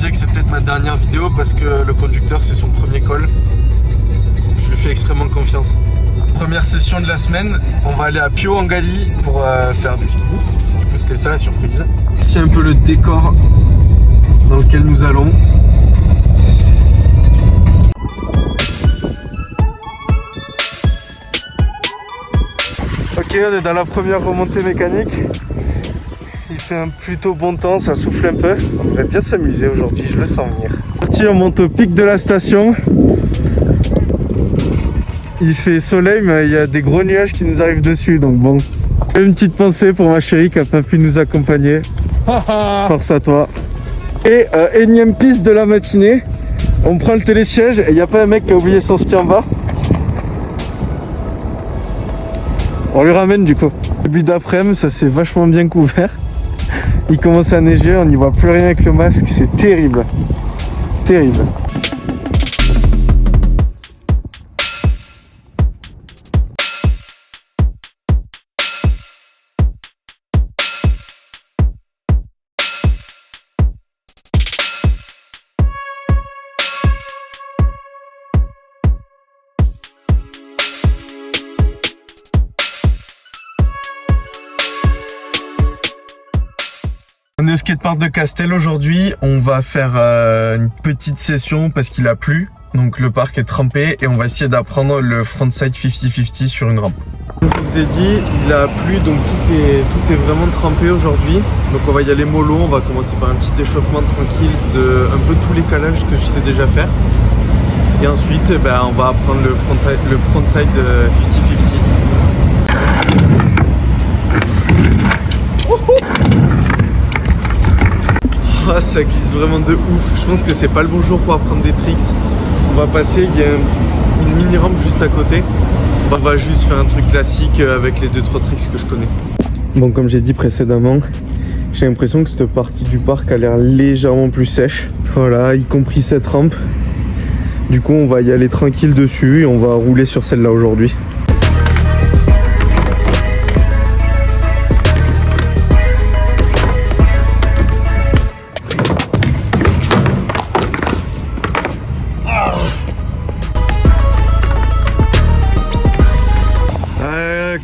disais que c'est peut-être ma dernière vidéo parce que le conducteur c'est son premier col. Je lui fais extrêmement confiance. Première session de la semaine, on va aller à Pio en Gali pour faire du ski. Du coup c'était ça la surprise. C'est un peu le décor dans lequel nous allons. Ok, on est dans la première remontée mécanique. Il fait un plutôt bon temps, ça souffle un peu. On devrait bien s'amuser aujourd'hui, je le sens venir. On monte au pic de la station. Il fait soleil, mais il y a des gros nuages qui nous arrivent dessus, donc bon. Une petite pensée pour ma chérie qui n'a pas pu nous accompagner. Force à toi. Et énième piste de la matinée. On prend le télésiège et il n'y a pas un mec qui a oublié son ski en bas. On lui ramène du coup. Début d'après-midi, ça s'est vachement bien couvert. Il commence à neiger, on n'y voit plus rien avec le masque, c'est terrible. Terrible. On est au skatepark de Castel aujourd'hui, on va faire une petite session parce qu'il a plu, donc le parc est trempé et on va essayer d'apprendre le frontside 50-50 sur une rampe. Comme je vous ai dit, il a plu donc tout est vraiment trempé aujourd'hui, donc on va y aller mollo, on va commencer par un petit échauffement tranquille de un peu tous les calages que je sais déjà faire et ensuite on va apprendre le frontside 50-50. Ah, ça glisse vraiment de ouf. Je pense que c'est pas le bon jour pour apprendre des tricks. On va passer, il y a une mini rampe juste à côté. On va juste faire un truc classique avec les 2-3 tricks que je connais. Bon, comme j'ai dit précédemment, j'ai l'impression que cette partie du parc a l'air légèrement plus sèche. Voilà, y compris cette rampe. Du coup, on va y aller tranquille dessus et on va rouler sur celle-là aujourd'hui.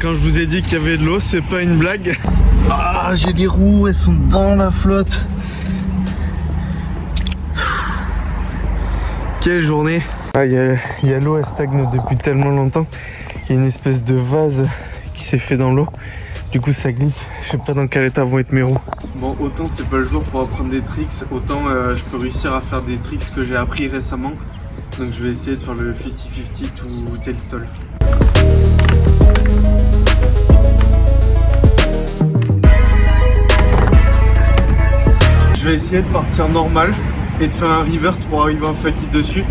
Quand je vous ai dit qu'il y avait de l'eau, c'est pas une blague. Ah, j'ai les roues, elles sont dans la flotte. Quelle journée. Ah, il y a l'eau, elle stagne depuis tellement longtemps. Il y a une espèce de vase qui s'est fait dans l'eau. Du coup, ça glisse. Je sais pas dans quel état vont être mes roues. Bon, autant c'est pas le jour pour apprendre des tricks, autant je peux réussir à faire des tricks que j'ai appris récemment. Donc je vais essayer de faire le 50-50 ou tail stall. Je vais essayer de partir normal et de faire un revert pour arriver en funky dessus.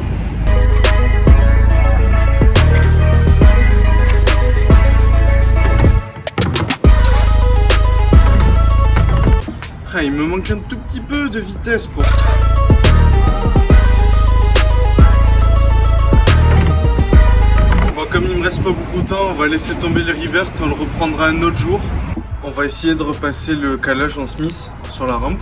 Ah, il me manque un tout petit peu de vitesse pour... Bon, comme il me reste pas beaucoup de temps, on va laisser tomber le revert, on le reprendra un autre jour. On va essayer de repasser le calage en Smith sur la rampe.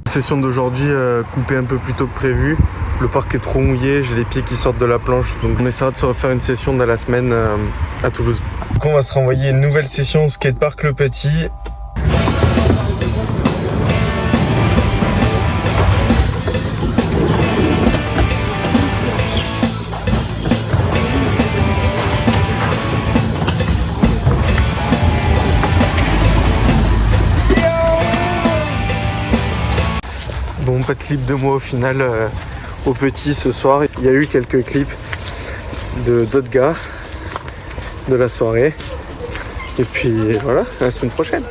Session d'aujourd'hui coupée un peu plus tôt que prévu. Le parc est trop mouillé, j'ai les pieds qui sortent de la planche, donc on essaiera de se refaire une session dans la semaine à Toulouse. Donc on va se renvoyer une nouvelle session au skatepark Le Petit. Bon, pas de clip de moi au final au Petit ce soir. Il y a eu quelques clips d'autres gars de la soirée. Et puis voilà, à la semaine prochaine.